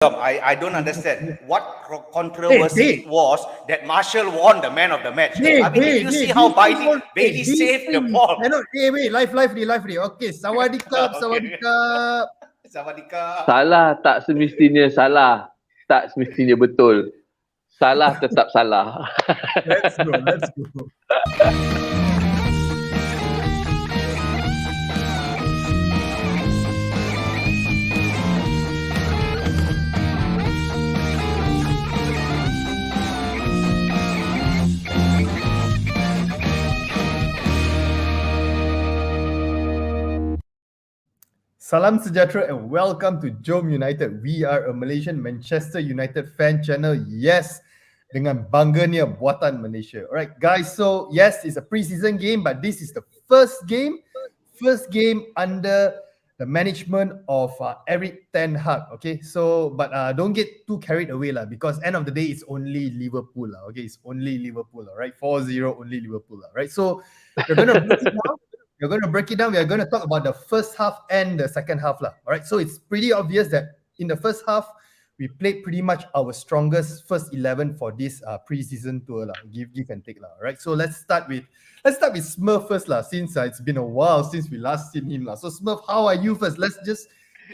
I don't understand what controversy it was that Marshall won the man of the match. Did you see how Bailey saved the ball? Live. Okay, sawadikap. Salah tak semestinya salah. Tak semestinya betul. Salah tetap salah. Let's go. Salam sejahtera and welcome to JomUnited. We are a Malaysian Manchester United fan channel. Yes, dengan bangganya Buatan Malaysia. Alright guys, so yes, it's a preseason game, but this is the first game under the management of Erik ten Hag. Okay, so but don't get too carried away lah, because end of the day it's only Liverpool lah. Okay, it's only Liverpool, alright, 4-0 only Liverpool, alright. So we're gonna break it down. We're going to break it down. We are going to talk about the first half and the second half. All right. So it's pretty obvious that in the first half, we played pretty much our strongest first 11 for this pre-season tour. Give and take. All right. So let's start with Smurf first, since it's been a while since we last seen him. So Smurf, how are you first? Let's just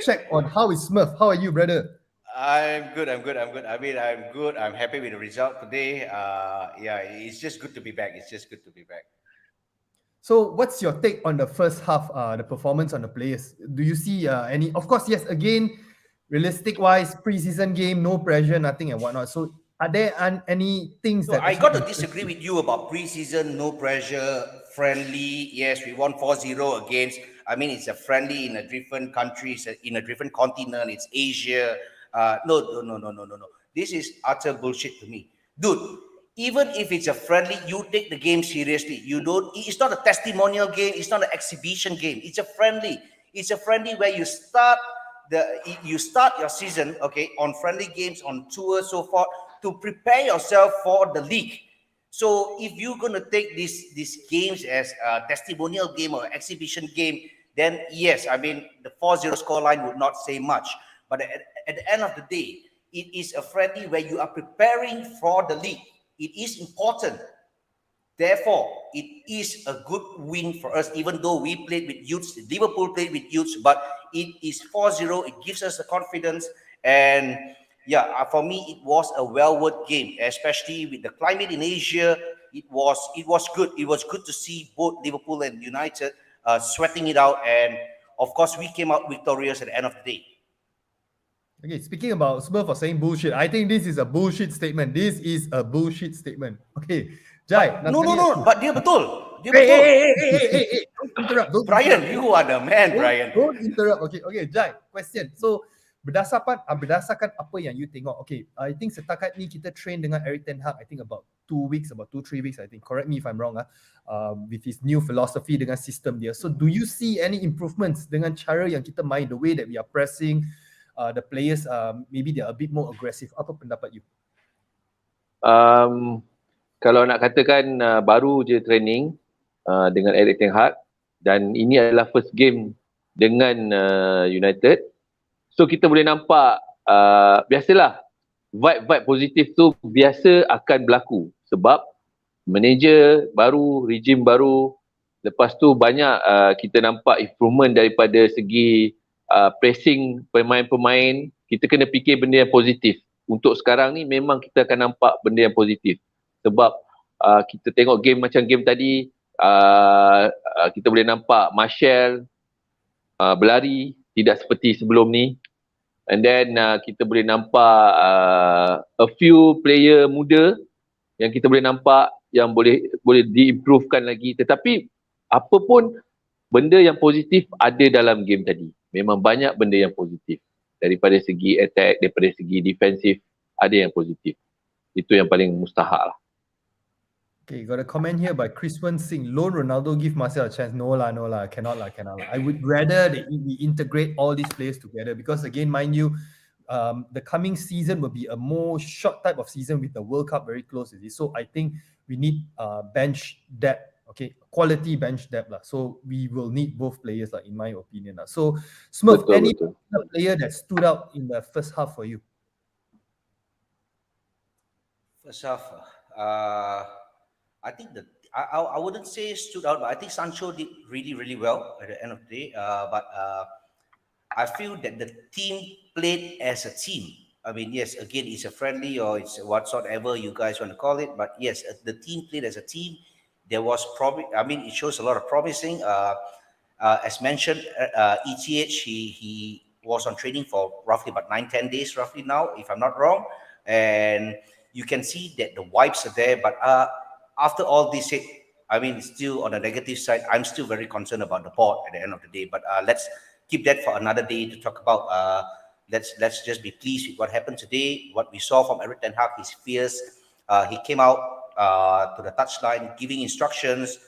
check on how is Smurf. How are you, brother? I'm good. I'm good. I'm happy with the result today. It's just good to be back. So what's your take on the first half, the performance on the players? Do you see any, of course, yes, again, realistic-wise, pre-season game, no pressure, nothing and whatnot. So are there any things that... I got to disagree with you about pre-season, no pressure, friendly. Yes, we won 4-0 against, it's a friendly in a different country, in a different continent, it's Asia. No. This is utter bullshit to me. Dude, even if it's a friendly, you take the game seriously. It's not a testimonial game. It's not an exhibition game. It's a friendly. It's a friendly where you start your season, okay, on friendly games, on tours, so forth, to prepare yourself for the league. So if you're going to take these games as a testimonial game or exhibition game, then yes, the 4-0 scoreline would not say much. But at the end of the day, it is a friendly where you are preparing for the league. It is important. Therefore, it is a good win for us, even though we played with youths. Liverpool played with youths, but it is 4-0. It gives us the confidence. And for me, it was a well-worked game, especially with the climate in Asia. It was good. It was good to see both Liverpool and United sweating it out. And of course, we came out victorious at the end of the day. Okay, speaking about Smurf for saying bullshit, I think this is a bullshit statement. Okay, Jai. No, but dia betul. Hey, don't interrupt. Brian, you are the man, Brian. Don't interrupt. Okay, Jai, question. So, berdasarkan apa yang you tengok, okay, I think setakat ni kita train dengan Erik ten Hag, I think about 2-3 weeks, I think. Correct me if I'm wrong, with his new philosophy dengan sistem dia. So, do you see any improvements dengan cara yang kita main, the way that we are pressing, the players, maybe they're a bit more aggressive? Apa pendapat you? Kalau nak katakan baru je training dengan Erik ten Hag, dan ini adalah first game dengan United, so kita boleh nampak biasalah vibe positif tu biasa akan berlaku sebab manager baru, regime baru, lepas tu banyak kita nampak improvement daripada segi pressing pemain-pemain. Kita kena fikir benda yang positif. Untuk sekarang ni memang kita akan nampak benda yang positif. Sebab kita tengok game macam game tadi, kita boleh nampak Marshall berlari tidak seperti sebelum ni. And then kita boleh nampak a few player muda yang kita boleh nampak yang boleh diimprovekan lagi. Tetapi apa pun benda yang positif ada dalam game tadi. Memang banyak benda yang positif. Daripada segi attack, daripada segi defensif, ada yang positif. Itu yang paling mustahak lah. Okay, got a comment here by Chris Wen Singh. Loan Ronaldo give Marcel a chance. No lah. Cannot lah. I would rather that we integrate all these players together, because again, mind you, the coming season will be a more short type of season with the World Cup very close. So I think we need bench depth. Okay, quality bench depth lah. So we will need both players lah, in my opinion lah. So Smurf, any player that stood out in the first half for you? First half, I think I wouldn't say stood out, but I think Sancho did really well at the end of the day. But I feel that the team played as a team. I mean, yes, again, it's a friendly or it's whatsoever you guys want to call it, but yes, the team played as a team. There was probably, I mean, it shows a lot of promising. As mentioned, ETH, he was on training for roughly about 9-10 days, roughly now, if I'm not wrong, and you can see that the vibes are there. But after all this, I mean, still on the negative side, I'm still very concerned about the board at the end of the day. But let's keep that for another day to talk about. Let's just be pleased with what happened today. What we saw from Eric Ten Hag, he's fierce. He came out to the touchline, giving instructions,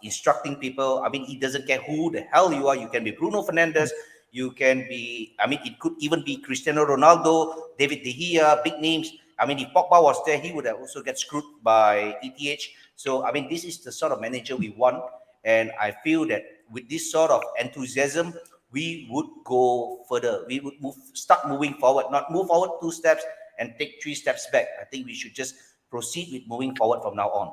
instructing people. I mean, he doesn't care who the hell you are. You can be Bruno Fernandes. You can be, I mean, it could even be Cristiano Ronaldo, David De Gea, big names. I mean, if Pogba was there, he would have also get screwed by ETH. So, I mean, this is the sort of manager we want. And I feel that with this sort of enthusiasm, we would go further. We would start moving forward, not move forward 2 steps and take 3 steps back. I think we should just proceed with moving forward from now on.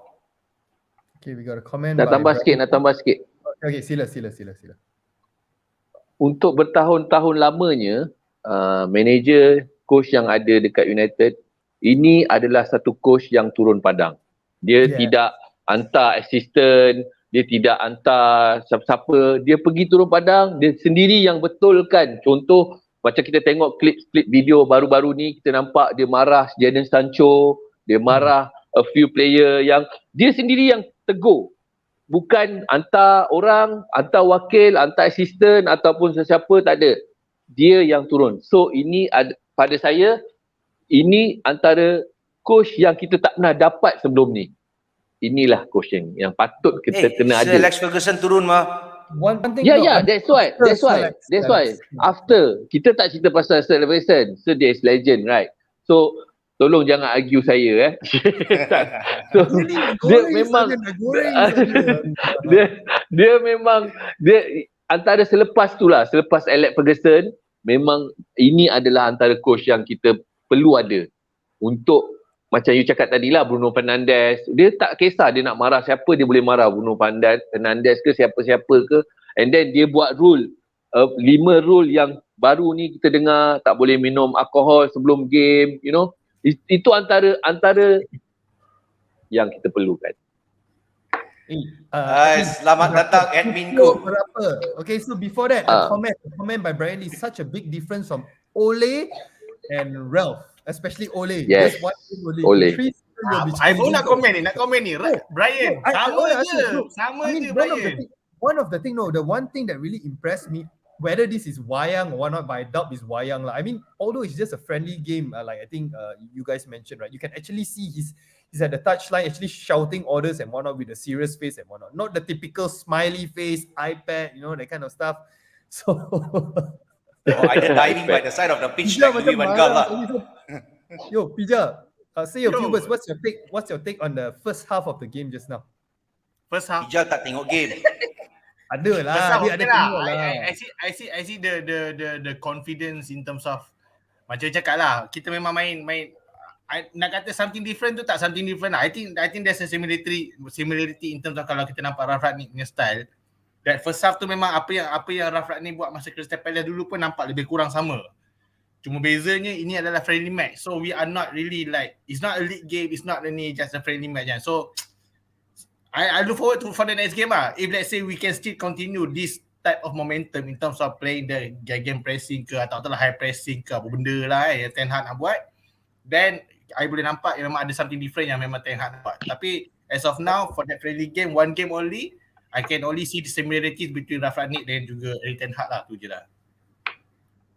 Okay, we got a comment. Nak tambah sikit. Okay, sila. Untuk bertahun-tahun lamanya, manager, coach yang ada dekat United, ini adalah satu coach yang turun padang. Dia tidak hantar assistant, dia tidak hantar siapa-siapa, dia pergi turun padang, dia sendiri yang betulkan. Contoh, macam kita tengok klip video baru-baru ni, kita nampak dia marah Jadon Sancho, dia marah a few player yang dia sendiri yang tegur. Bukan hantar orang, hantar wakil, hantar assistant ataupun sesiapa, tak ada. Dia yang turun. So ini pada saya, ini antara coach yang kita tak pernah dapat sebelum ni. Inilah coach yang patut kita kena ada. Alex Ferguson turun mah. That's why. After, kita tak cerita pasal Sir Ferguson. So dia is legend, right? So tolong jangan argue saya So, dia memang antara selepas Alex Ferguson, memang ini adalah antara coach yang kita perlu ada untuk, macam you cakap tadi lah, Bruno Fernandes, dia tak kisah dia nak marah siapa, dia boleh marah Bruno Fernandes ke siapa-siapa ke, and then dia buat rule 5 rule yang baru ni kita dengar, tak boleh minum alkohol sebelum game, you know. Itu antara yang kita perlukan. Selamat datang admin ku. Okay, so before that, a comment by Brian Lee, such a big difference from Ole and Ralph, especially Ole. Yes, Ole. I pun nak komen ni. Brian, sama je Brian. One of the thing that really impressed me, whether this is wayang or whatnot, but I doubt it's wayang. I mean, although it's just a friendly game, like I think you guys mentioned, right? You can actually see he's at the touchline actually shouting orders and whatnot with a serious face and whatnot. Not the typical smiley face, iPad, you know, that kind of stuff. So either diving by the side of the pitch like Louis van Gaal lah. Yo, Pija, say a few words. What's your take on the first half of the game just now? First half. Pija tak tengok game. Ada lah, dia ada tengok lah. I see the confidence in terms of, macam cakap lah, kita memang main nak kata something different tu tak something different lah. I think there's a similarity in terms of kalau kita nampak Ralf Rangnick punya style. That first half tu memang apa yang Ralf Rangnick buat masa Crystal Palace dulu pun nampak lebih kurang sama. Cuma bezanya ini adalah friendly match. So we are not really like, it's not a league game, it's not only just a friendly match. So I look forward for the next game lah. If let's say we can still continue this type of momentum in terms of playing the game pressing ke atau high pressing ke apa benda lah yang Ten Hag nak buat, then I boleh nampak memang ada something different yang memang Ten Hag nak buat. Tapi as of now, for that friendly game, one game only, I can only see the similarities between Ralf Rangnick dan juga Erik Ten Hag lah, tu je lah.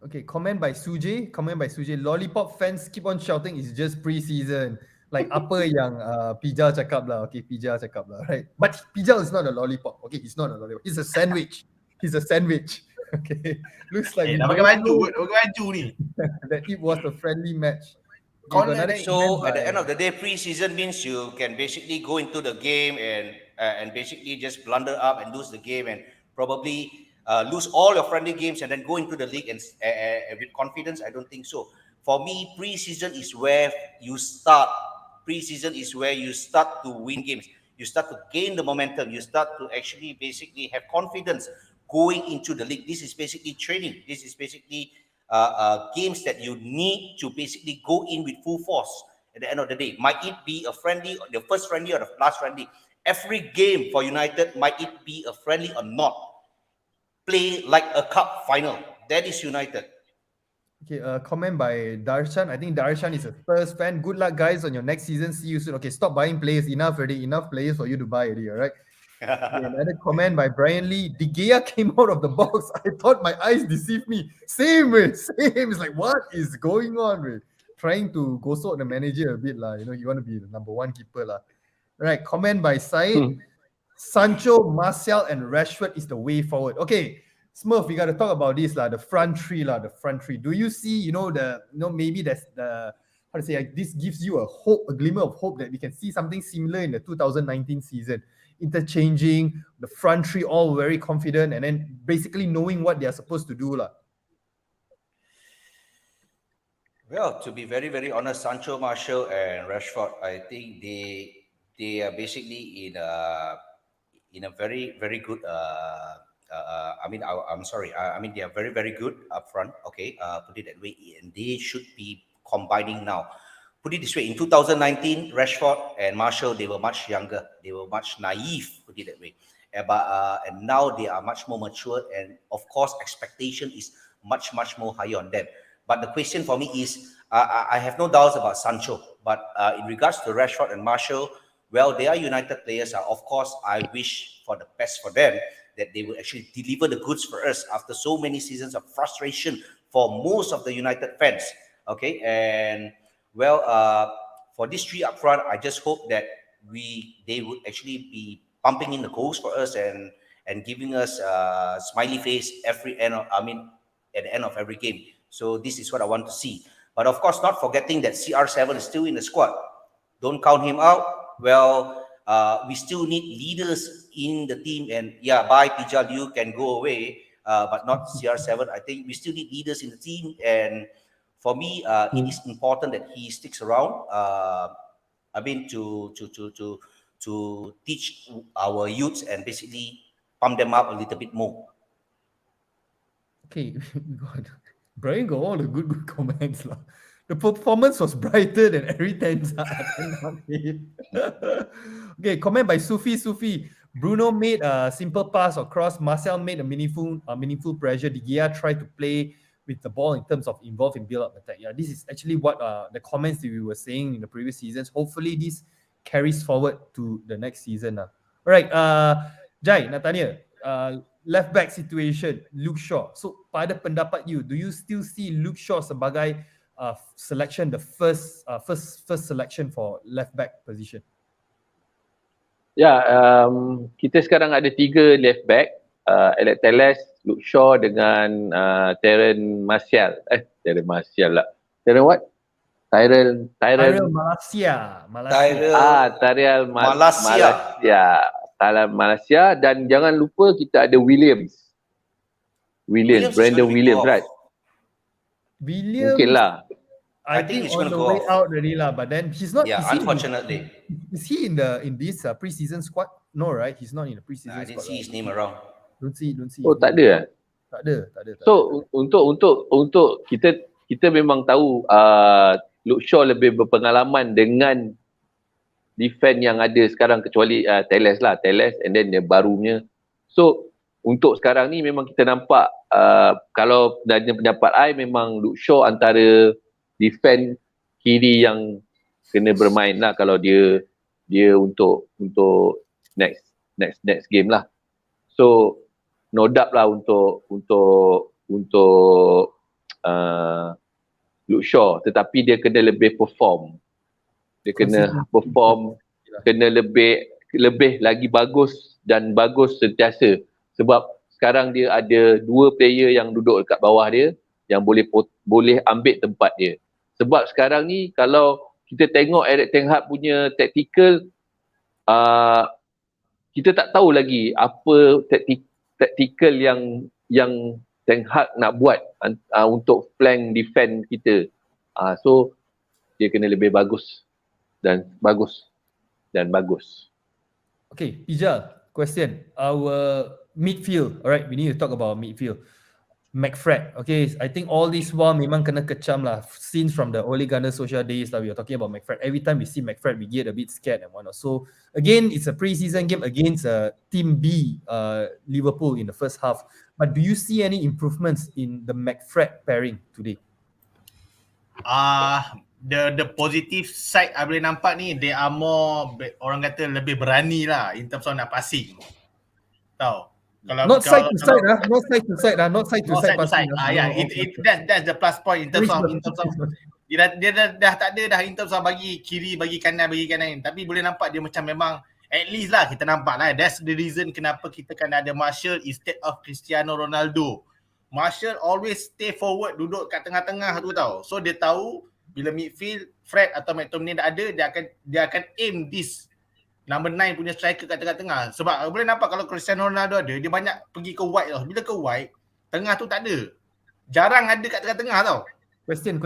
Okay, comment by Sujay. Lollipop fans keep on shouting it's just pre-season. Like apa yang Pija cakap lah. Okay, Pija cakap lah, right? But Pija is not a lollipop. Okay, he's not a lollipop. He's a sandwich. Okay, looks like dah pakai baju ni. That it was a friendly match. So at the end of the day, pre-season means you can basically go into the game and basically just blunder up and lose the game and probably lose all your friendly games and then go into the league and with confidence. I don't think so. For me, pre-season is where you start Pre-season is where you start to win games. You start to gain the momentum. You start to actually basically have confidence going into the league. This is basically training. This is basically games that you need to basically go in with full force at the end of the day. Might it be a friendly, the first friendly or the last friendly? Every game for United, might it be a friendly or not, play like a cup final. That is United. Okay, comment by Darshan. I think Darshan is a Spurs fan. Good luck, guys, on your next season. See you soon. Okay, stop buying players. Enough already. Enough players for you to buy already, all right? Okay, another comment by Brian Lee. De Gea came out of the box. I thought my eyes deceived me. Same, man. Same. It's like, what is going on, man? Trying to go sort the manager a bit, lah. You know, you want to be the number one keeper, lah. All right, comment by Said. Sancho, Martial, and Rashford is the way forward. Okay, Smurf, we got to talk about this, lah. The front three, lah. The front three. Do you see, maybe that's the, how to say, like, this gives you a hope, a glimmer of hope that we can see something similar in the 2019 season. Interchanging, the front three all very confident, and then basically knowing what they are supposed to do, lah. Well, to be very, very honest, Sancho, Martial, and Rashford, I think they are basically in a very, very good. I'm sorry. I mean, they are very, very good up front. Okay, put it that way, and they should be combining now. Put it this way: in 2019, Rashford and Martial, they were much younger. They were much naive. Put it that way. And now they are much more mature, and of course, expectation is much, much more higher on them. But the question for me is, I have no doubts about Sancho. But in regards to Rashford and Martial, well, they are United players. Of course, I wish for the best for them, that they will actually deliver the goods for us after so many seasons of frustration for most of the United fans. Okay, and well, for these three up front, I just hope that they would actually be pumping in the goals for us and giving us a smiley face at the end of every game. So this is what I want to see. But of course, not forgetting that CR7 is still in the squad. Don't count him out. Well, we still need leaders in the team. And yeah, bye, Pijal, you can go away, but not CR7. I think we still need leaders in the team. And for me, it is important that he sticks around. To teach our youths and basically pump them up a little bit more. Okay, God. Brian got all the good comments, lah. The performance was brighter than every 10. Okay, comment by Sufi. Bruno made a simple pass across. Marcel made a meaningful pressure. De Gea tried to play with the ball in terms of involved in build-up attack. Yeah, this is actually what the comments that we were saying in the previous seasons. Hopefully, this carries forward to the next season. All right, Jai, nak tanya, left back situation, Luke Shaw. So, pada pendapat you, do you still see Luke Shaw sebagai selection, the first selection for left back position? Ya, kita sekarang ada 3 left back, Alex Telles, Luke Shaw dengan Terence Martial. Terence Martial lah. Terence what? Tyrell Malaysia. Tyrell Malaysia, dan jangan lupa kita ada Williams, Brandon Williams, right? Williams, mungkin lah. I think he's on the way out already lah, but then he's not. Yeah, unfortunately. Is he in this preseason squad? No, right? He's not in the preseason squad. I didn't see his name around. Don't see. Oh, tak ada. Tak ada. So untuk kita memang tahu Luke Shaw lebih berpengalaman dengan defend yang ada sekarang, kecuali Telles and then dia barunya. So untuk sekarang ni memang kita nampak kalau dari pendapat I, memang Luke Shaw antara defend kiri yang kena bermain lah kalau dia untuk next game lah. So no doubt lah untuk Luke Shaw, tetapi dia kena lebih perform. Dia kena perform, kena lebih lagi bagus dan bagus sentiasa. Sebab sekarang dia ada 2 player yang duduk dekat bawah dia yang boleh ambil tempat dia. Sebab sekarang ni kalau kita tengok Erik ten Hag punya tactical, kita tak tahu lagi apa tactical yang Ten Hag nak buat untuk flank defend kita. So dia kena lebih bagus dan bagus. Okay, Pijal, question. Our midfield, alright, we need to talk about midfield. McFred, okay, I think all this while memang kena kecam lah. Since from the Ole Gunnar social days we are talking about McFred. Every time we see McFred, we get a bit scared and whatnot. So again, it's a preseason game against Team B, Liverpool in the first half. But do you see any improvements in the McFred pairing today? The positive side I boleh nampak ni, they are more, orang kata lebih berani lah in terms of nak passing. Tahu? Not side to side, not side to side, not side to side passing. Yeah, that's the plus point in terms of dia dah tak ada dah in terms of bagi kiri, bagi kanan. Tapi boleh nampak dia macam memang at least lah kita nampak lah. That's the reason kenapa kita kan ada Martial instead of Cristiano Ronaldo. Martial always stay forward, duduk kat tengah-tengah tu tahu. So dia tahu bila midfield Fred atau McTominay dah ada, dia akan aim this number 9 punya striker kat tengah-tengah. Sebab boleh nampak kalau Cristiano Ronaldo ada, dia banyak pergi ke wide tau. Bila ke wide, tengah tu tak ada. Jarang ada kat tengah-tengah tau. Question.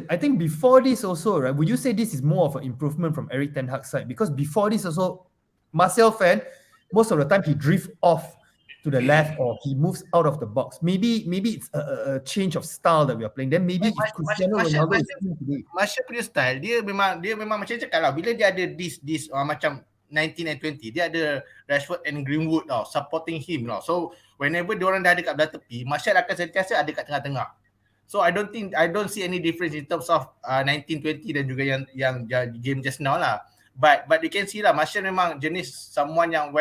I think before this also, right, would you say this is more of an improvement from Erik ten Hag's side? Because before this also, Marcel fan, most of the time he drift off to the left or he moves out of the box. Maybe it's a change of style that we are playing. Then maybe if Cristiano Ronaldo is playing today. Martial punya style, dia memang macam cakap lah. Bila dia ada this macam 19 and 20, dia ada Rashford and Greenwood tau, supporting him tau. So whenever diorang dah ada kat belah tepi, Martial akan sentiasa ada kat tengah-tengah. So I don't see any difference in terms of 19-20 dan juga yang game just now lah. But you can see lah, Martial memang jenis someone yang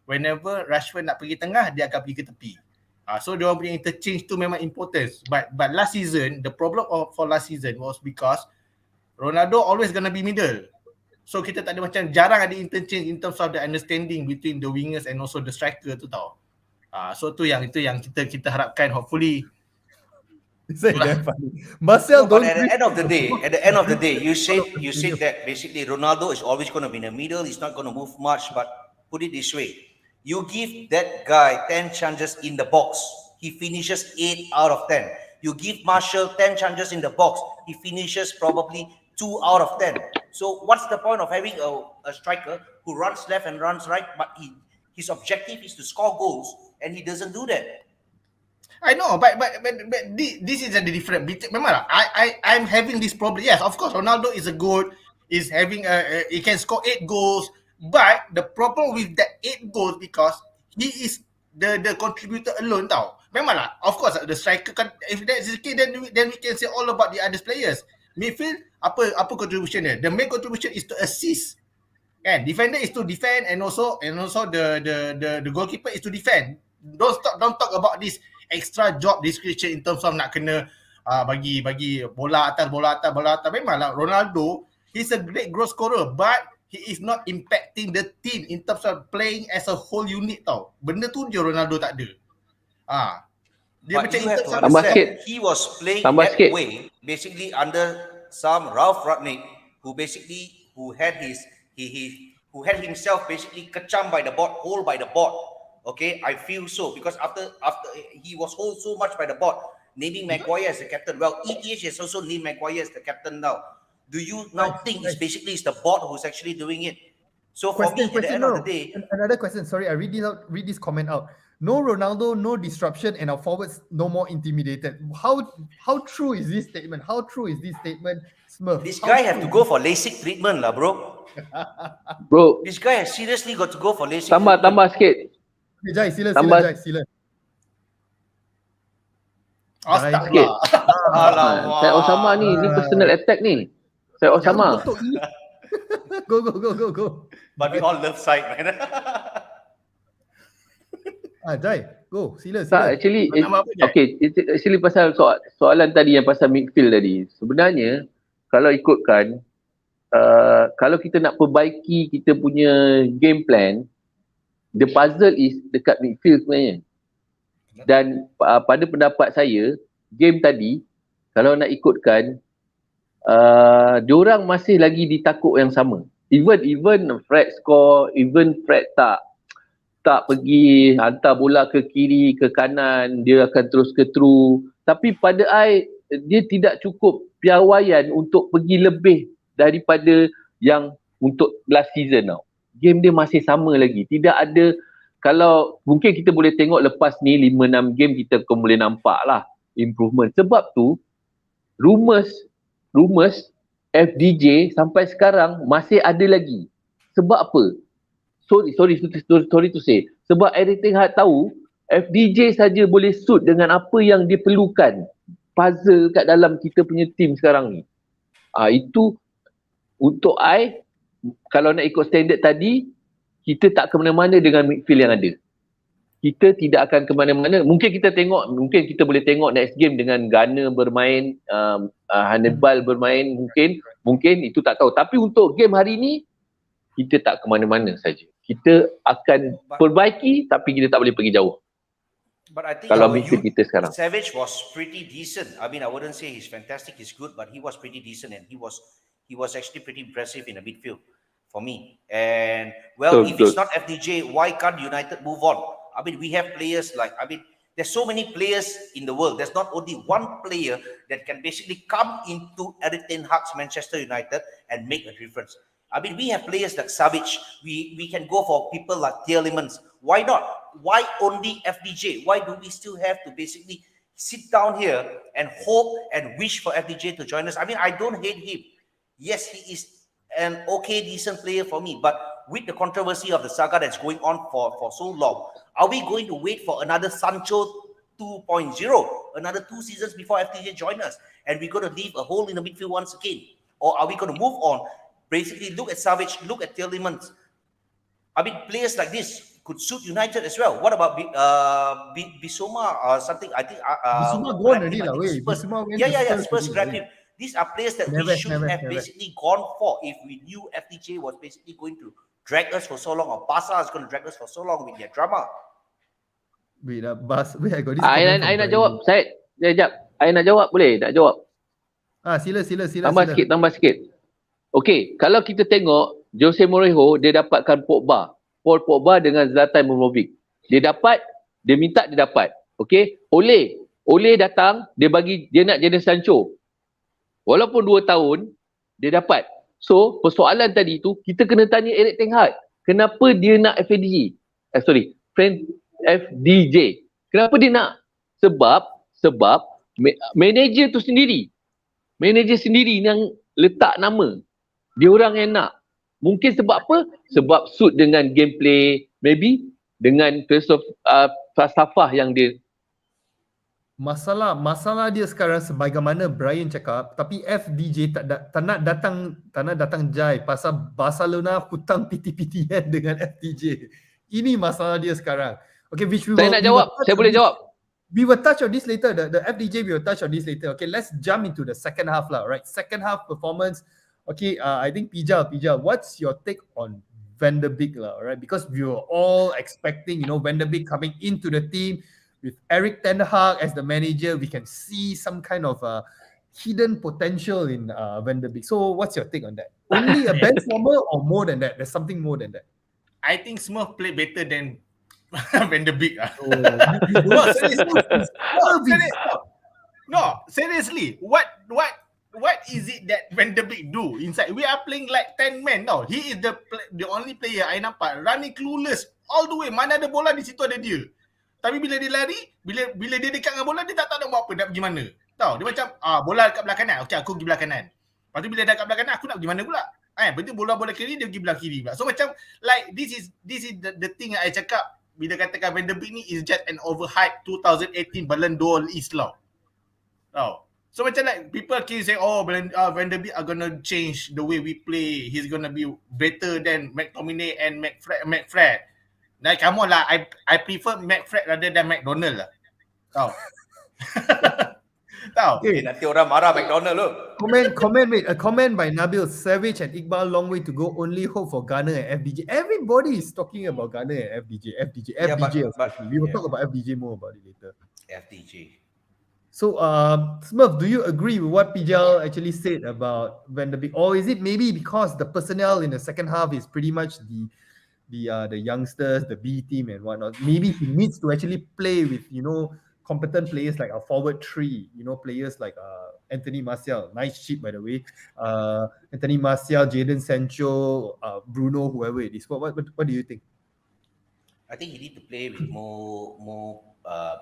whenever Rashford nak pergi tengah, dia akan pergi ke tepi. So diorang punya interchange tu memang important. But last season, the problem for last season was because Ronaldo always gonna be middle. So kita tak ada macam jarang ada interchange in terms of the understanding between the wingers and also the striker tu tau. So itu yang kita harapkan hopefully. Marcel, but at the end of the day, you said that basically Ronaldo is always going to be in the middle. He's not going to move much. But put it this way, you give that guy 10 chances in the box, he finishes 8 out of 10. You give Martial 10 chances in the box, he finishes probably 2 out of 10. So what's the point of having a striker who runs left and runs right, but his objective is to score goals, and he doesn't do that? I know, but this is a different. Memang I'm having this problem. Yes, of course, Ronaldo is having he can score 8 goals. But the problem with that 8 goals because he is the contributor alone tau. Memanglah, of course the striker kan, if that's the case then we can say all about the other players. Midfield apa contribution dia? The main contribution is to assist. Kan? Defender is to defend and also the goalkeeper is to defend. Don't talk about this extra job description in terms of nak kena bagi bola atas. Memanglah Ronaldo, he's a great goal scorer but he is not impacting the team in terms of playing as a whole unit tau. Benda tu je Ronaldo tak ada. Dia but macam you have to tambah understand, sikit. he was playing Tambah that sikit. way basically under some Ralph Rangnick who had himself basically kecam by the board, hold by the board. Okay, I feel so because after he was hold so much by the board, naming Maguire as the captain. Well, ETH has also named Maguire as the captain now. Do you now think it's basically the board who's actually doing it? So for me, at the end of the day, another question. Sorry, I read this comment out. No Ronaldo, no disruption, and our forwards no more intimidated. How true is this statement? How true is this statement, Smurf? this guy have to go for LASIK treatment lah, bro. Bro, This guy has seriously got to go for LASIK. tambah sikit. Jai, sila. Astagfirullah. Alamak. Saya Osama ni personal attack ni. Saya Osama. Go. But we all love side, man. Jai, go. Sila. Tak, actually, Nama apa, Jai? okay, actually pasal soalan tadi yang pasal midfield tadi. Sebenarnya, kalau ikutkan, kalau kita nak perbaiki kita punya game plan, the puzzle is dekat midfield sebenarnya. Dan pada pendapat saya, game tadi, kalau nak ikutkan, diorang masih lagi ditakuk yang sama. Even Fred score, even Fred tak pergi hantar bola ke kiri, ke kanan, dia akan terus ke through. Tapi pada dia tidak cukup piawaian untuk pergi lebih daripada yang untuk last season tau. Game dia masih sama lagi. Tidak ada, kalau mungkin kita boleh tengok lepas ni 5-6 game kita akan boleh nampak lah improvement. Sebab tu rumours FDJ sampai sekarang masih ada lagi. Sebab apa? Sorry to say. Sebab Eric Ten Hag tahu FDJ saja boleh suit dengan apa yang dia perlukan. Puzzle kat dalam kita punya team sekarang ni. Itu untuk I, kalau nak ikut standard tadi, kita tak ke mana-mana dengan midfield yang ada. Kita tidak akan ke mana-mana. Mungkin kita boleh tengok next game dengan Ghana bermain, Hannibal bermain, mungkin itu tak tahu. Tapi untuk game hari ni, kita tak ke mana-mana saja. Kita akan perbaiki tapi kita tak boleh pergi jauh. But I think Kalau midfield kita sekarang. Savage was pretty decent. I mean, I wouldn't say he's fantastic, he's good, but he was pretty decent and he was actually pretty impressive in the midfield for me. And well, if it's not FDJ, why can't United move on? I mean, we have players there's so many players in the world. There's not only one player that can basically come into Eric Ten Hag's Manchester United and make a difference. I mean, we have players like Savage. We can go for people like Tielemans. Why not? Why only FDJ? Why do we still have to basically sit down here and hope and wish for FDJ to join us? I mean, I don't hate him. Yes, he is an okay, decent player for me. But with the controversy of the saga that's going on for so long, are we going to wait for another Sancho 2.0, another 2 seasons before FDJ join us? And we're going to leave a hole in the midfield once again? Or are we going to move on? Basically, look at Savage, look at Tielemans. I mean, players like this could suit United as well. What about Bissouma or something? I think Bissouma gone already lah. Spurs grabbed him. These are players that we should have basically gone for if we knew FDJ was basically going to drag us for so long, or Barca is going to drag us for so long with their drama. Wait, I got this. I nak jawab, Syed. Sekejap. I nak jawab, boleh? Tak jawab? Sila. Tambah sikit. Okey, kalau kita tengok Jose Mourinho, dia dapatkan Paul Pogba dengan Zlatan Ibrahimovic. Dia minta, dia dapat. Okey, Ole datang, dia nak Jadon Sancho. Walaupun 2 tahun, dia dapat. So, persoalan tadi tu, kita kena tanya Eric Ten Hag. Kenapa dia nak FDJ? Kenapa dia nak? Sebab manager tu sendiri. Manager sendiri yang letak nama. Dia orang yang nak. Mungkin sebab apa? Sebab suit dengan gameplay, maybe dengan falsafah yang dia. Masalah dia sekarang sebagaimana Brian cakap, tapi FDJ tak nak datang jai pasal Barcelona hutang piti-pitian dengan FDJ. Ini masalah dia sekarang. Okay, Saya boleh jawab. We will touch on this later. The FDJ we will touch on this later. Okay, let's jump into the second half lah. Right, second half performance. Okay, I think Pijal, what's your take on Van der Beek lah? Right, because we were all expecting, Van der Beek coming into the team with Eric Ten Hag as the manager. We can see some kind of hidden potential in Van der Beek. So, what's your take on that? Only a bench warmer or more than that? There's something more than that. I think Smurf played better than Van der Beek. Seriously. What is it that Van der Beek do inside? We are playing like 10 men now. He is the only player I nampak running clueless all the way. Mana ada bola di situ ada dia. Tapi bila dia lari, bila dia dekat dengan bola, dia tak tahu nak buat apa, nak pergi mana. Tahu, dia macam bola dekat belah kanan. Okey, aku pergi belah kanan. Lepas tu bila dah dekat belah kanan, aku nak pergi mana pula? Betul bola kiri, dia pergi belah kiri pula. So macam like this is the thing yang I cakap bila katakan Van der Beek ni is just an overhyped 2018 Ballon d'Or list lah. Tahu. So macam like people keep saying, Van der Beek are gonna change the way we play. He's gonna be better than McTominay and McFred. Nah, come on lah. I prefer McFred rather than McDonald lah. Tahu. Tahu. Okay, nanti orang marah McDonald loh. Comment by Nabil. Savage and Iqbal, long way to go. Only hope for Ghana and FDJ. Everybody is talking about Ghana and FDJ. But we will talk about FDJ more about it later. FDJ. So, Smurf, do you agree with what Pijal actually said about Van der Beek? Or is it maybe because the personnel in the second half is pretty much the youngsters, the B team and whatnot? Maybe he needs to actually play with, competent players like a forward three, players like Anthony Martial, nice cheap by the way. Anthony Martial, Jadon Sancho, Bruno, whoever it is. What do you think? I think he need to play with more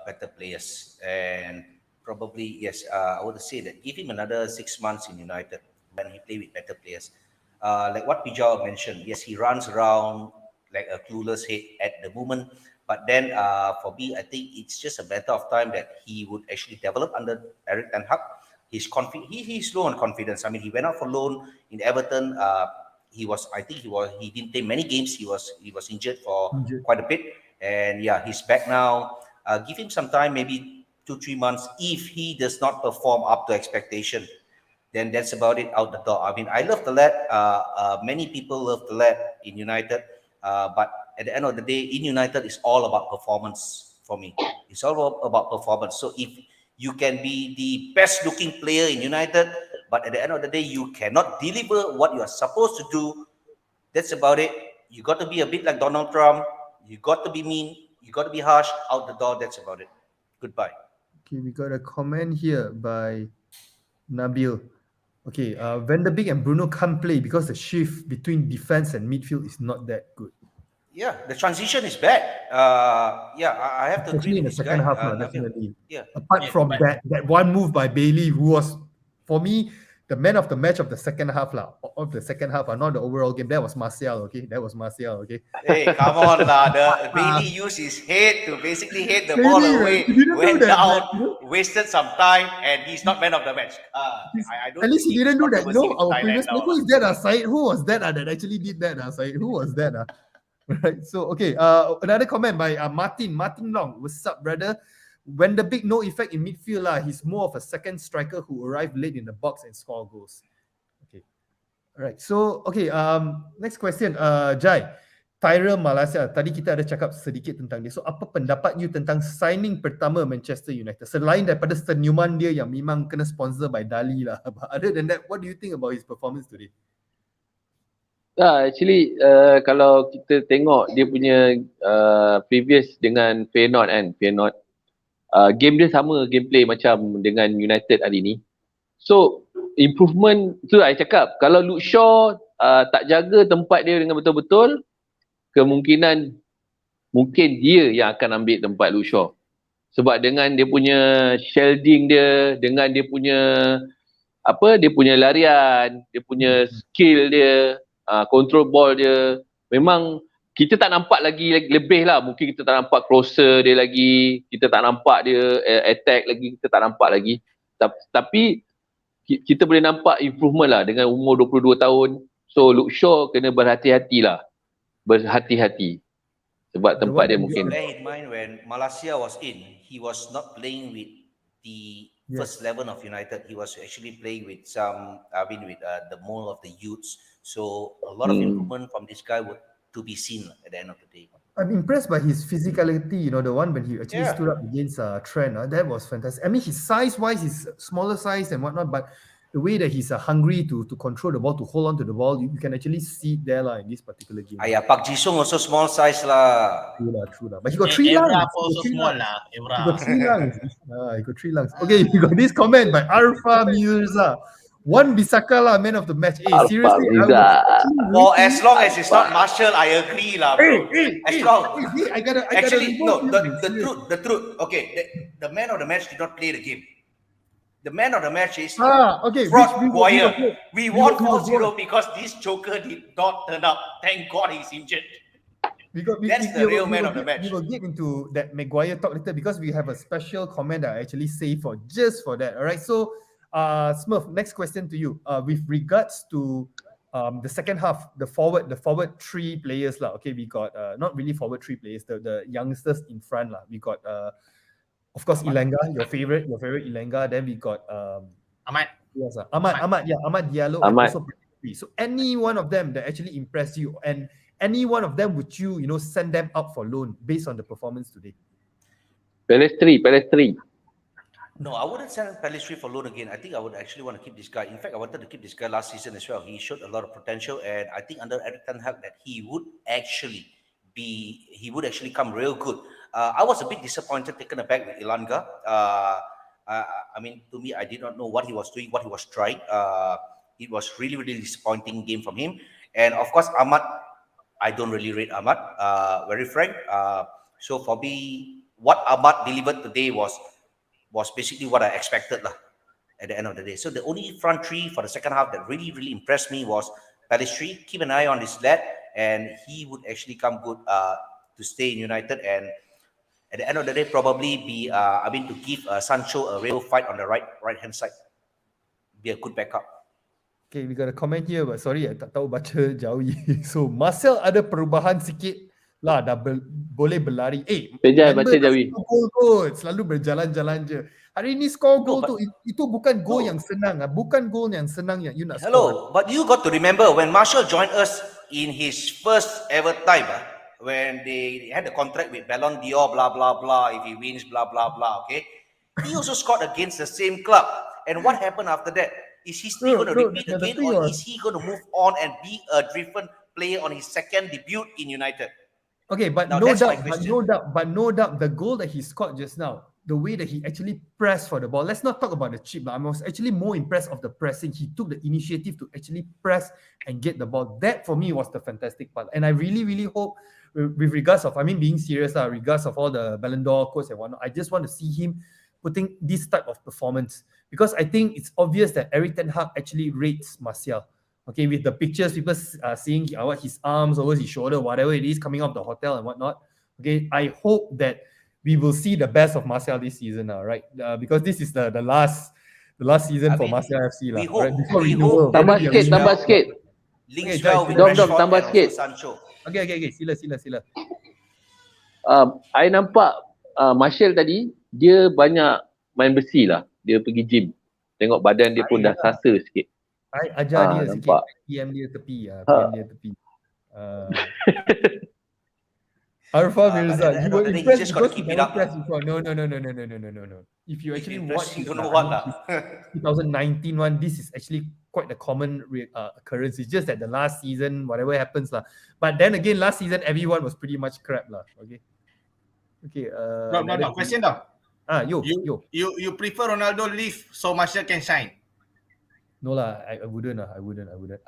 better players, and probably yes. I would say that give him another 6 months in United when he play with better players. Like what Pijao mentioned, yes, he runs around like a clueless head at the moment. But then for me, I think it's just a matter of time that he would actually develop under Eric Ten Hag. He's low on confidence. I mean, he went out for loan in Everton. He didn't play many games. He was injured for quite a bit, and yeah, he's back now. Give him some time, maybe 2-3 months. If he does not perform up to expectation, then that's about it, out the door. I mean, I love the lad. Many people love the lad in United, but at the end of the day, in United, it's all about performance for me. It's all about performance. So if you can be the best looking player in United, but at the end of the day, you cannot deliver what you are supposed to do, that's about it. You got to be a bit like Donald Trump. You got to be mean. You got to be harsh, out the door. That's about it. Goodbye. Okay, we got a comment here by Nabil. Okay, Van der Beek and Bruno can't play because the shift between defense and midfield is not that good. Yeah, the transition is bad. I have to Especially agree in with the this second guy. half, Nabil. definitely. Yeah. Apart from that one move by Bailey, who was, for me, the man of the match of the second half, not the overall game. That was Martial, okay? Hey, come on, lah. The Bailey used his head to basically hit the ball Bailey, away, he didn't do went that, down, man, you know? wasted some time, and he's not man of the match. I don't At least he think didn't it's do that. You know, controversy in our Thailand previous now, who lah. is that, Said? Who was that that actually did that, Said? Who was that? Right. So, okay. Another comment by Martin Long. What's up, brother? When the big no effect in midfield, he's more of a second striker who arrived late in the box and score goals. Okay. All right. So, okay. Next question. Jai. Tyra Malaysia. Tadi kita ada cakap sedikit tentang dia. So, apa pendapat you tentang signing pertama Manchester United? Selain daripada senyuman dia yang memang kena sponsor by Dali lah. But other than that, what do you think about his performance today? Actually, kalau kita tengok dia punya previous dengan Feyenoord kan, game dia sama gameplay macam dengan United hari ni. So, improvement tu saya cakap, kalau Luke Shaw tak jaga tempat dia dengan betul-betul, kemungkinan mungkin dia yang akan ambil tempat Luke Shaw. Sebab dengan dia punya shielding dia, dengan dia punya dia punya larian, dia punya skill dia, control ball dia, memang kita tak nampak lagi lebih lah. Mungkin kita tak nampak crosser dia lagi, kita tak nampak dia attack lagi, kita tak nampak lagi. Tapi kita boleh nampak improvement lah dengan umur 22 tahun. So Luke Shaw kena berhati-hati lah. Berhati-hati. Sebab tempat dia mungkin. Bear in mind when Malaysia was in, he was not playing with the first 11 of United. He was actually playing with the mold of the youths. So a lot of improvement from this guy to be seen at the end of the day. I'm impressed by his physicality, the one when he actually stood up against Trent. That was fantastic. I mean, his size-wise, he's smaller size and whatnot, but the way that he's hungry to control the ball, to hold on to the ball, you can actually see it there in this particular game. Park Ji-sung also small size lah. True lah. But he got 3 lungs. Evra also small lah. He got 3 lungs. He got 3 lungs. Okay, you got this comment by Arfa Mirza. One Bisaka lah, man of the match. Hey, seriously, for as long as it's not Marshall, I agree lah, bro. I gotta the truth. Okay, the man of the match did not play the game. The man of the match is Maguire. We won 4-0 because this joker did not turn up. Thank God he's injured. That's the real man of the match. We will get into that Maguire talk later because we have a special comment that I actually saved just for that. All right, so Smurf, next question to you. With regards to the second half, the forward 3 players lah. Okay, we got not really forward 3 players, the youngsters in front lah. We got of course Ilanga, your favorite Ilanga. Then we got Ahmad. Yes, Ahmad Diallo. Ahmad. And also so any one of them that actually impressed you, and any one of them would you send them out for loan based on the performance today? Pelestri. No, I wouldn't send Pelistri for loan again. I think I would actually want to keep this guy. In fact, I wanted to keep this guy last season as well. He showed a lot of potential, and I think under Eric Ten Hag that he would actually come real good. I was a bit disappointed, taken aback with Ilanga. I mean, to me, I did not know what he was doing, what he was trying. It was really, really disappointing game from him. And of course, Ahmad, I don't really rate Ahmad. Very frank. So for me, what Ahmad delivered today was basically what I expected lah. At the end of the day, so the only front three for the second half that really, really impressed me was Pellistri. Keep an eye on this lad, and he would actually come good to stay in United. And at the end of the day, probably be to give Sancho a real fight on the right hand side. Be a good backup. Okay, we got a comment here, but sorry, I tak tahu baca jauh. So, Marcel ada perubahan sikit lah, dah boleh berlari. Baca Jawi. Gol, selalu berjalan-jalan je. Hari ni score goal tu, itu bukan goal yang senang. Bukan goal yang senang yang you nak score. Hello, but you got to remember when Marshall joined us in his first ever time, when they had the contract with Ballon d'Or, blah, blah, blah, if he wins, blah, blah, blah, okay? He also scored against the same club. And what happened after that? Is history going to repeat again, or is he going to move on and be a different player on his second debut in United? Okay, but Now, no doubt, the goal that he scored just now, the way that he actually pressed for the ball. Let's not talk about the chip. I was actually more impressed of the pressing. He took the initiative to actually press and get the ball. That for me was the fantastic part. And I really, really hope, with regards of, being serious, regards of all the Ballon d'Or quotes and whatnot, I just want to see him putting this type of performance, because I think it's obvious that Erik ten Hag actually rates Martial. Okay, with the pictures, people seeing his arms over his shoulder, whatever it is, coming out of the hotel and whatnot. Okay, I hope that we will see the best of Martial this season now, right? Because this is the last season for Martial FC lah. We hope. Right? We hope. Tambah sikit. Links well with Dom, Rashford tambah and sikit. also Sancho. Okay. Sila. I nampak Martial tadi, dia banyak main besi lah. Dia pergi gym. Tengok badan dia pun dah sasa sikit. I ajar dia nampak. sikit. PM dia tepi. Arfa Mirza, you were impressed because you never pressed before. No. If you actually watch Don't know what lah. 2019 one, this is actually quite a common occurrence. It's just that the last season, whatever happens lah. But then again, last season everyone was pretty much crap lah. Okay. No. Question tau. You prefer Ronaldo leave so Martial can shine? No lah, I wouldn't.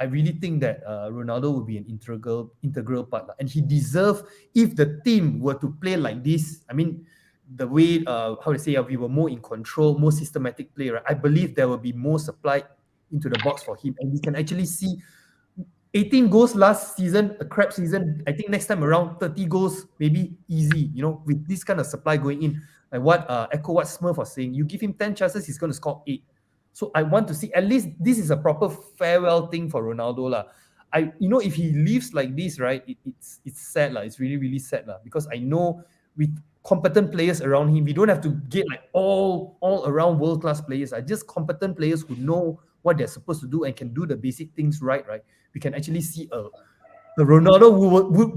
I really think that Ronaldo would be an integral part lah. And he deserves, if the team were to play like this, the way we were more in control, more systematic play, right? I believe there will be more supply into the box for him, and we can actually see 18 goals last season, a crap season. I think next time around 30 goals, maybe easy, with this kind of supply going in. Like what Smurf was saying, you give him 10 chances, he's going to score 8. So I want to see, at least this is a proper farewell thing for Ronaldo lah. If he leaves like this, right, it's sad lah. It's really, really sad lah. Because I know with competent players around him, we don't have to get like all around world-class players. Just competent players who know what they're supposed to do and can do the basic things right? We can actually see a Ronaldo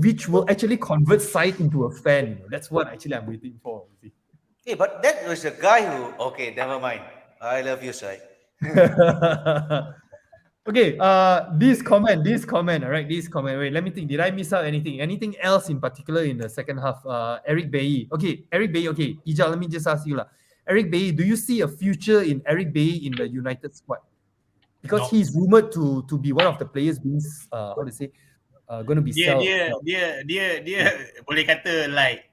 which will actually convert side into a fan. That's what actually I'm waiting for. Hey, but that was a guy who, okay, never mind. I love you, Sai. Okay, this comment, all right, this comment. Wait, let me think. Did I miss out anything? Anything else in particular in the second half? Eric Bailly. Okay, Eric Bailly. Okay, Ija, let me just ask you lah. Eric Bailly, do you see a future in Eric Bailly in the United squad? Because he's rumored to be one of the players being going to be sold. Dia boleh kata like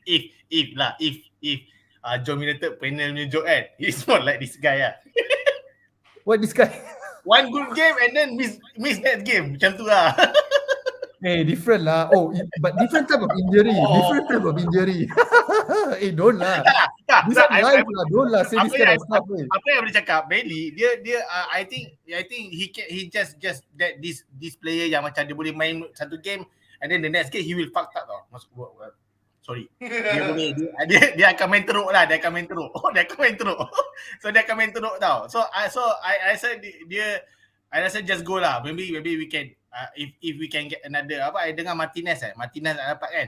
if JomUnited panel punya joke kan, he's not like this guy lah. What this guy? One good game and then miss that game, macam tu lah. Hey, different lah. But different type of injury. Hey, don't lah. This is life lah. Don't lah say this kind of stuff. Apa yang boleh cakap, Bailey, dia I think he just that this player yang macam dia boleh main satu game and then the next game he will fuck up tau. Sorry. Dia akan main teruk lah. Dia akan main teruk. So dia akan main teruk tau. So I rasa I rasa just go lah. Maybe we can if we can get another I dengar Martinez nak dapat kan.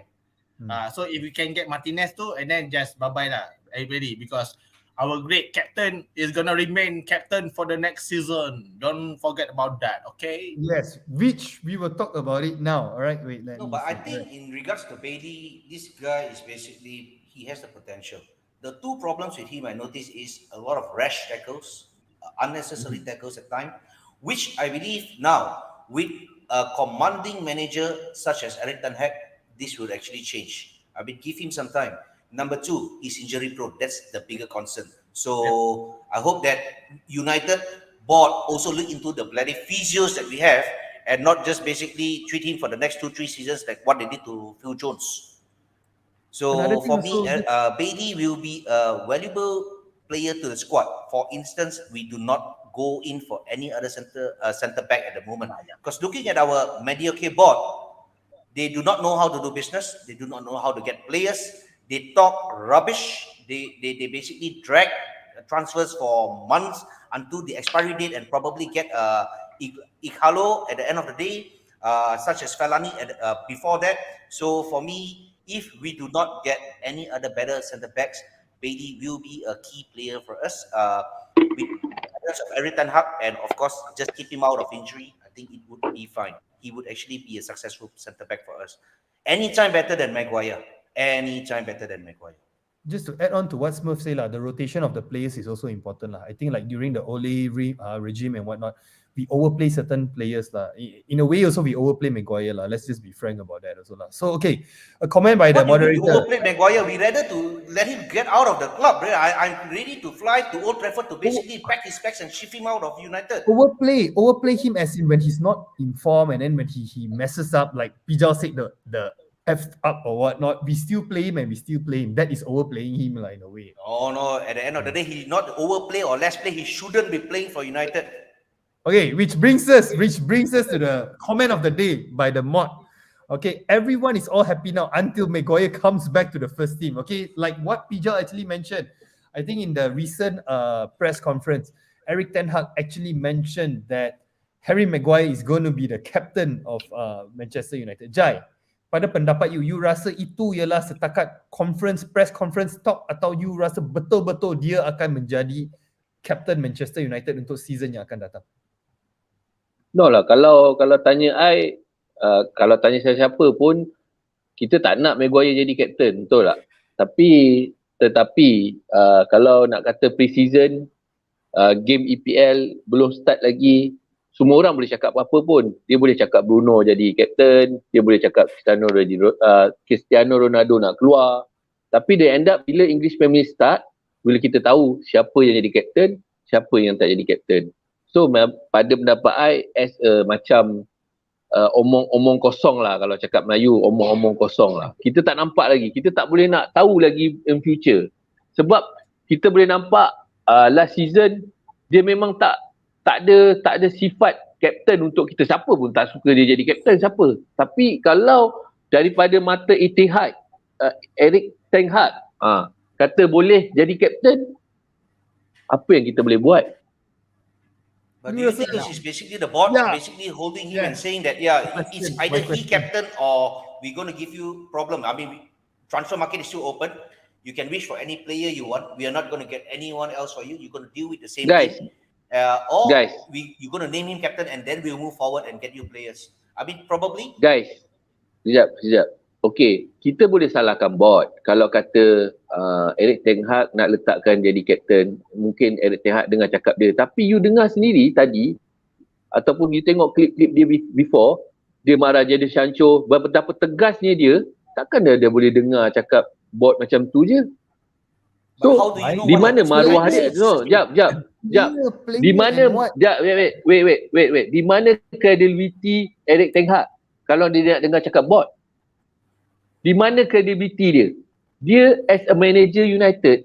So if we can get Martinez too, and then just bye-bye lah everybody, because our great captain is gonna remain captain for the next season. Don't forget about that, okay? Yes, which we will talk about it now. All right, wait. I think in regards to Bailey, this guy is basically, he has the potential. the two problems with him I noticed is a lot of rash tackles, unnecessary tackles at time, which I believe now with a commanding manager such as Eric Ten Hag, this would actually change. I mean, give him some time. Number two, he's injury prone. That's the bigger concern. So I hope that United board also look into the bloody physios that we have and not just basically treat him for the next 2-3 seasons like what they did to Phil Jones. Another So thing for me, also, Bailey will be a valuable player to the squad. For instance, we do not go in for any other center back at the moment because looking at our mediocre board, they do not know how to do business. They do not know how to get players. They talk rubbish. They basically drag transfers for months until the expiry date and probably get Ighalo at the end of the day, such as Fellaini before that. So for me, if we do not get any other better centre backs, Bailey will be a key player for us. With the of Eric Ten Hag and of course just keep him out of injury, I think it would be fine. He would actually be a successful centre back for us. Anytime better than Maguire. Anytime better than Maguire. just to add on to what Smurf said, the rotation of the players is also important. I think like during the Ole regime and whatnot, we overplay certain players. In a way, also we overplay Maguire. Let's just be frank about that also. So, okay, a comment by the moderator. We overplay Maguire. We rather to let him get out of the club. I'm ready to fly to Old Trafford to basically pack his bags and ship him out of United. Overplay him as in when he's not in form and then when he messes up, like Pijal said, the F up or whatnot, we still play him and we still play him. That is overplaying him in a way. Oh no, at the end of the day, he's not overplay or less play. He shouldn't be playing for United. Okay, which brings us to the comment of the day by the mod. Okay, everyone is all happy now until Maguire comes back to the first team. Okay, like what Pijal actually mentioned, I think in the recent press conference, Eric Ten Hag actually mentioned that Harry Maguire is going to be the captain of Manchester United. Jai, pada pendapat you rasa itu ialah setakat press conference talk atau you rasa betul-betul dia akan menjadi captain Manchester United untuk season yang akan datang? No lah, kalau tanya kalau tanya siapa pun, kita tak nak Maguire jadi captain, betul tak? Tetapi kalau nak kata pre-season, game EPL belum start lagi, semua orang boleh cakap apa-apa pun. Dia boleh cakap Bruno jadi captain, dia boleh cakap Cristiano Ronaldo nak keluar. Tapi dia end up bila English Premier League start, bila kita tahu siapa yang jadi captain, siapa yang tak jadi captain. So pada pendapat I, as macam omong kosong lah, kalau cakap Melayu, omong kosong lah. Kita tak nampak lagi, kita tak boleh nak tahu lagi in future. Sebab kita boleh nampak last season, dia memang tak ada sifat captain untuk kita. Siapa pun tak suka dia jadi captain, siapa. Tapi kalau daripada mata Ittihad, Eric Ten Hag kata boleh jadi captain, apa yang kita boleh buat? But do you think this is basically the board basically holding him and saying that it's either he captain or we're going to give you problem? I mean, transfer market is still open. You can wish for any player you want. We are not going to get anyone else for you. You're going to deal with the same thing. You're going to name him captain and then we'll move forward and get you players. I mean, probably. Guys, sekejap. Okay, kita boleh salahkan board. Kalau kata Eric Ten Hag nak letakkan jadi captain, mungkin Eric Ten Hag dengar cakap dia. Tapi you dengar sendiri tadi, ataupun you tengok klip-klip dia before, dia marah jadi Sancho, betapa tegasnya dia, takkan dia boleh dengar cakap board macam tu je. So, di mana maruah dia? No, jap. Di mana, wait. Di mana credibility Eric Ten Hag kalau dia nak dengar cakap board? Di mana credibility dia? Dia as a manager United,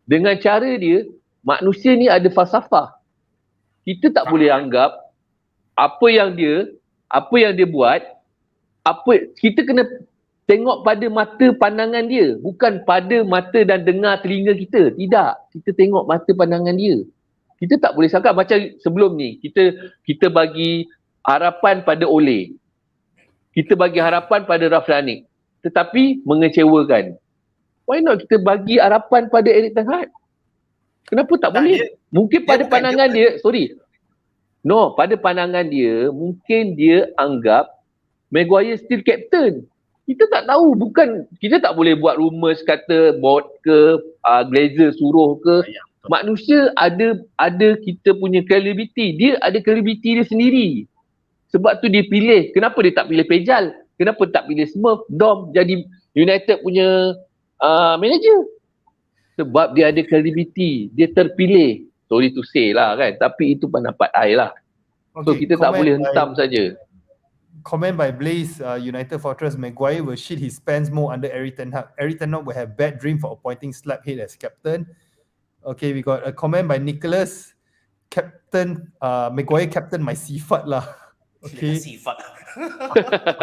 dengan cara dia, manusia ni ada falsafah. Kita tak boleh anggap apa yang dia buat, kita kena tengok pada mata pandangan dia, bukan pada mata dan dengar telinga kita. Tidak, kita tengok mata pandangan dia. Kita tak boleh sangka macam sebelum ni, kita bagi harapan pada Ole. Kita bagi harapan pada Rafranik. Tetapi mengecewakan. Why not kita bagi harapan pada Eric Ten Hag? Kenapa tak boleh? Mungkin pada pandangan dia, pada pandangan dia, mungkin dia anggap Maguire still captain. Kita tak tahu, bukan kita tak boleh buat rumours kata bot ke Glazer suruh ke. Ya, betul. Manusia ada kita punya credibility. Dia ada credibility dia sendiri. Sebab tu dia pilih. Kenapa dia tak pilih Pejal? Kenapa tak pilih Smurf, Dom jadi United punya manager? Sebab dia ada credibility. Dia terpilih. Sorry to say lah kan. Tapi itu pendapat I lah. So kita tak boleh hentam saja. Comment by Blaze, United Fortress, Maguire will shit his pants more under Eric Ten Hag. Eric Ten Hag will have bad dream for appointing Slaphead as captain. Okay, we got a comment by Nicholas. Captain, Maguire captain my sifat lah. Okay. Sifat.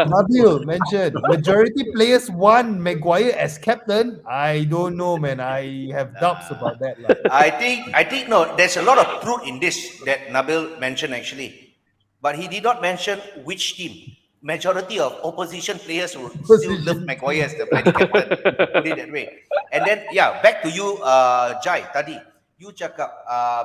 Nabil mentioned, majority players want Maguire as captain. I don't know, man. I have doubts about that lah. I think no, there's a lot of truth in this that Nabil mentioned actually. But he did not mention which team. Majority of opposition players will still love Maguire as the bloody captain. Put it that way. And then, yeah, back to you, Jai, tadi. You cakap,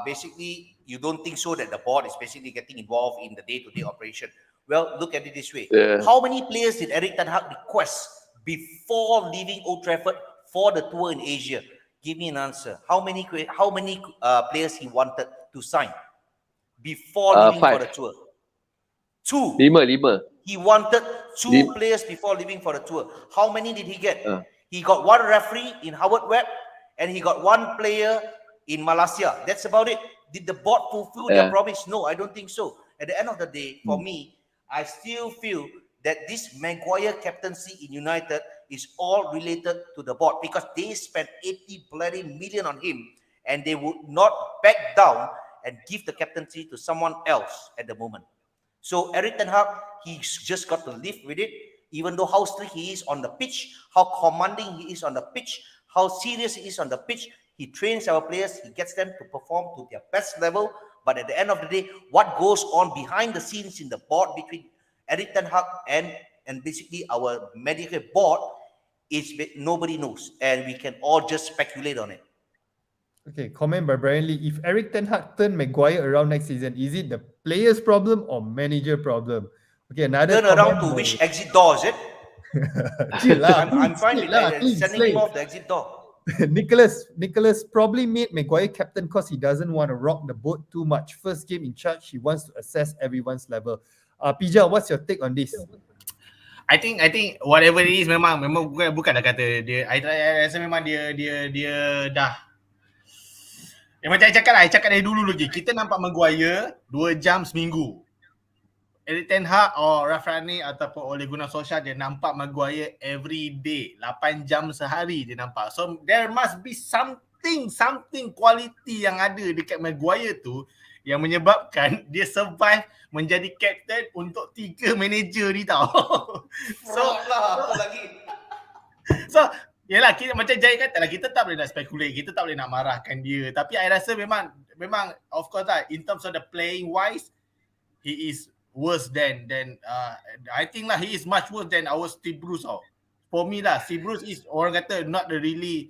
basically, you don't think so that the board is basically getting involved in the day-to-day operation. Well, look at it this way. Yeah. How many players did Eric Ten Hag request before leaving Old Trafford for the tour in Asia? Give me an answer. How many players he wanted to sign before leaving for 5. the tour? 2. 5. He wanted 2 Lima. players before leaving for the tour. How many did he get? He got 1 referee in Howard Webb and he got 1 player in Malaysia. That's about it. Did the board fulfill their promise? No, I don't think so. At the end of the day, for me, I still feel that this Maguire captaincy in United is all related to the board because they spent 80 bloody million on him and they would not back down and give the captaincy to someone else at the moment. So Eric Ten Hag, he's just got to live with it, even though how strict he is on the pitch, how commanding he is on the pitch, how serious he is on the pitch. He trains our players, he gets them to perform to their best level. But at the end of the day, what goes on behind the scenes in the board between Eric Ten Hag and basically our medical board is nobody knows. And we can all just speculate on it. Okay, comment by Brian Lee. If Eric Ten Hag turn Maguire around next season, is it the player's problem or manager problem? Okay, another turn around to which exit door is it? Chill lah. I'm fine with sending him off the exit door. Nicholas probably made Maguire captain because he doesn't want to rock the boat too much. First game in charge, he wants to assess everyone's level. Pija, what's your take on this? I think whatever it is memang bukan dah kata dia. I rasa memang dia dah. Macam I cakap dari dulu lagi. Kita nampak Maguire 2 jam seminggu. Eric Ten Hag or Rafrani ataupun Ole Gunnar Solskjaer dia nampak Maguire every day. 8 jam sehari dia nampak. So there must be something quality yang ada dekat Maguire tu yang menyebabkan dia survive menjadi captain untuk 3 manager ni tau. So yalah, kita macam Jai kata lah, kita tak boleh nak speculate, kita tak boleh nak marahkan dia. Tapi I rasa memang of course lah, in terms of the playing wise, he is worse than I think lah, he is much worse than our Steve Bruce tau. For me lah, Steve Bruce is orang kata not really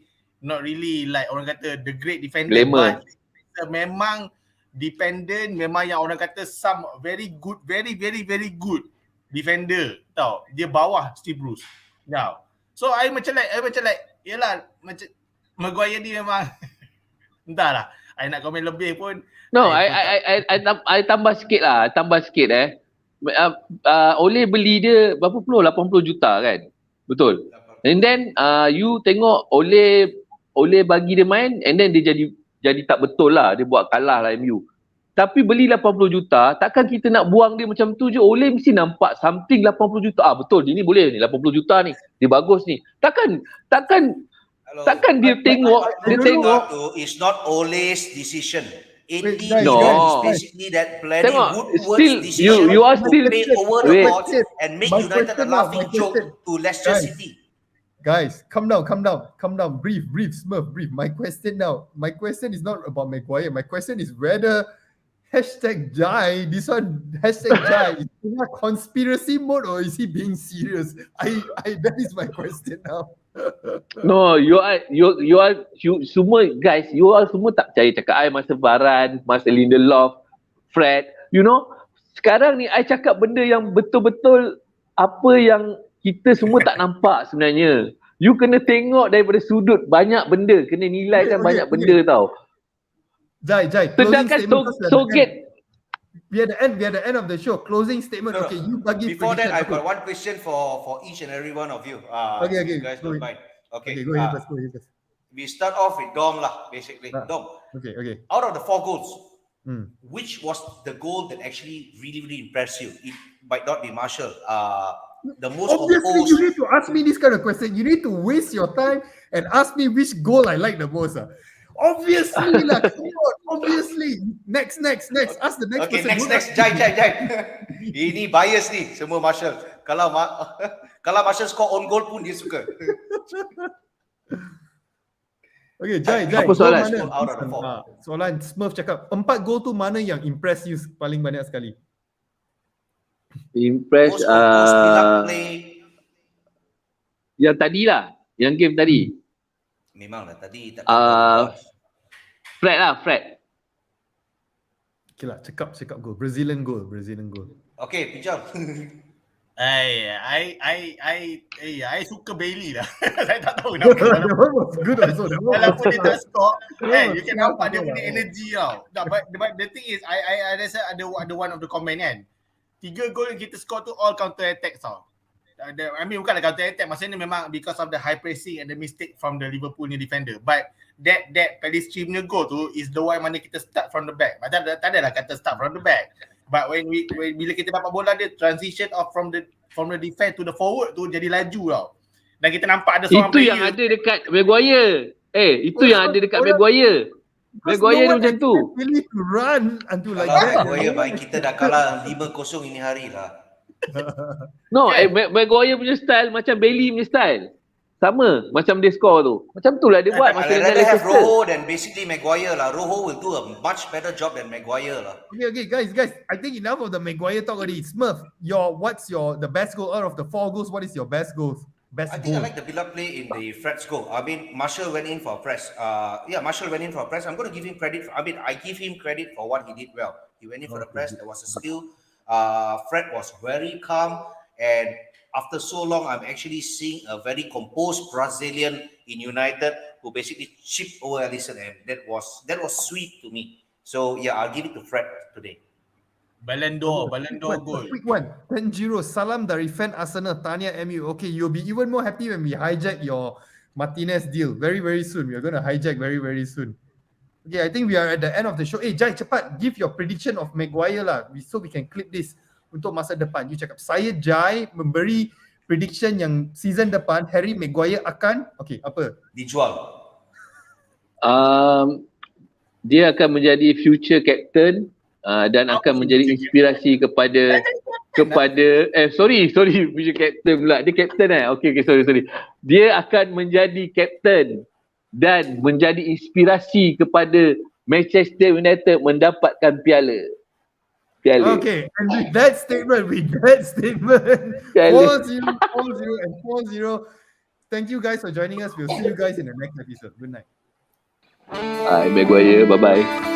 like orang kata the great defender. Glamour. But memang dependent, memang yang orang kata some very good, very good defender tau. Dia bawah Steve Bruce. Now, so I macam like yalah, macam Maguire ni memang entahlah, I nak komen lebih pun. No, I tambah sikit lah. Oleh beli dia berapa puluh? 80 juta kan? Betul. And then you tengok Oleh bagi dia main and then dia jadi tak betul lah. Dia buat kalah lah MU. Tapi beli 80 juta, takkan kita nak buang dia macam tu je. Oleh mesti nampak something 80 juta. Betul, dia ni boleh ni 80 juta ni. Dia bagus ni. Takkan dia tengok. It's not Ole's decision. It is basically that bloody Woodward's decision you are still to pay over the odds and make United a laughing joke to Leicester City. Guys, calm down. Brief, Smurf, brief. My question is not about Maguire. My question is whether #Jai, this one #Jai, is he in a conspiracy mode or is he being serious? That is my question now. No, you semua guys, you all semua tak percaya cakap I masa Varane, masa Lindelof, Fred, you know, sekarang ni I cakap benda yang betul-betul apa yang kita semua tak nampak sebenarnya. You kena tengok daripada sudut banyak benda, kena nilaikan banyak benda tau. Jai, closing Sedangkan statement. Soget We are the end of the show. Closing statement. No, no. Okay, you bagi Before that, prediction. I've got one question for each and every one of you. Okay, You guys go don't ahead. mind. Okay. Okay, go ahead first. We start off with Dom lah, basically. Dom, Okay. out of the 4 goals, which was the goal that actually really, really impressed you? It might not be Marshall. The most Obviously, composed. you need to ask me this kind of question. You need to waste your time and ask me which goal I like the most. Obviously lah, come on, obviously. Next. Ask the next Okay, person. next. Jai. Ini bias ni, semua Marshall. Kalau Marshall score on goal pun dia suka. Okay, Jai. Apa soalan? Out of the 4. Soalan Smurf cakap 4 gol tu mana yang impress you paling banyak sekali? impress Most composed build-up play. yang tadi lah, yang game tadi. Memanglah tadi tak Fred. Okay lah, cakap gol. Brazilian goal. Okay, Pijam. I suka Bailey lah. Saya tak tahu kenapa. That one was good also. Walaupun dia tak score, you can nampak dia punya energy tau. But the thing is, I rasa ada one of the comment kan. 3 gol yang kita score tu all counter attack tau. I mean bukanlah counter attack, maksudnya memang because of the high pressing and the mistake from the Liverpool ni defender. But that Pellistri punya goal tu is the one mana kita start from the back. Macam tak adalah kata start from the back. But when bila kita dapat bola dia transition off from the defense to the forward tu jadi laju tau. Dan kita nampak ada seorang Itu yang ada dekat Maguire. Itu yang ada dekat Maguire. Maguire dia macam tu. Really to run until like Kalau that. Maguire baik kita dah kalah 5-0 ini hari lah. No, Maguire punya style macam Bailey punya style. Sama macam dia score tu. Macam tu lah dia buat masa I'd dengan rather have Leicester. Rojo than basically Maguire lah. Rojo will do a much better job than Maguire lah. Okay, guys. I think enough of the Maguire talk already. Smurf, what's the best goal out of the 4 goals? What is your best goal? I think I like the build-up play in the Fred's goal. I mean, Marshall went in for a press. Marshall went in for a press. I'm going to give him credit. I give him credit for what he did well. He went in for the press. There was a steal. Fred was very calm, and after so long, I'm actually seeing a very composed Brazilian in United who basically chipped over Alisson, and that was sweet to me. So yeah, I'll give it to Fred today. Ballon d'Or goal. Quick one. 10-0. Salam dari fan Arsenal. Tanya MU. Okay, you'll be even more happy when we hijack your Martinez deal. Very, very soon. We are going to hijack very, very soon. Okay, I think we are at the end of the show. Jai, cepat. Give your prediction of Maguire lah. So we can clip this untuk masa depan. You cakap, saya Jai memberi prediction yang season depan Harry Maguire akan, okay, apa? Dijual. Dia akan menjadi future captain dan akan menjadi inspirasi kepada future captain pula. Dia captain Okay, sorry. Dia akan menjadi captain dan menjadi inspirasi kepada Manchester United mendapatkan piala. Okay, and with that statement, 4-0 and 4-0. Thank you guys for joining us. We'll see you guys in the next episode. Good night. Maguire, bye-bye.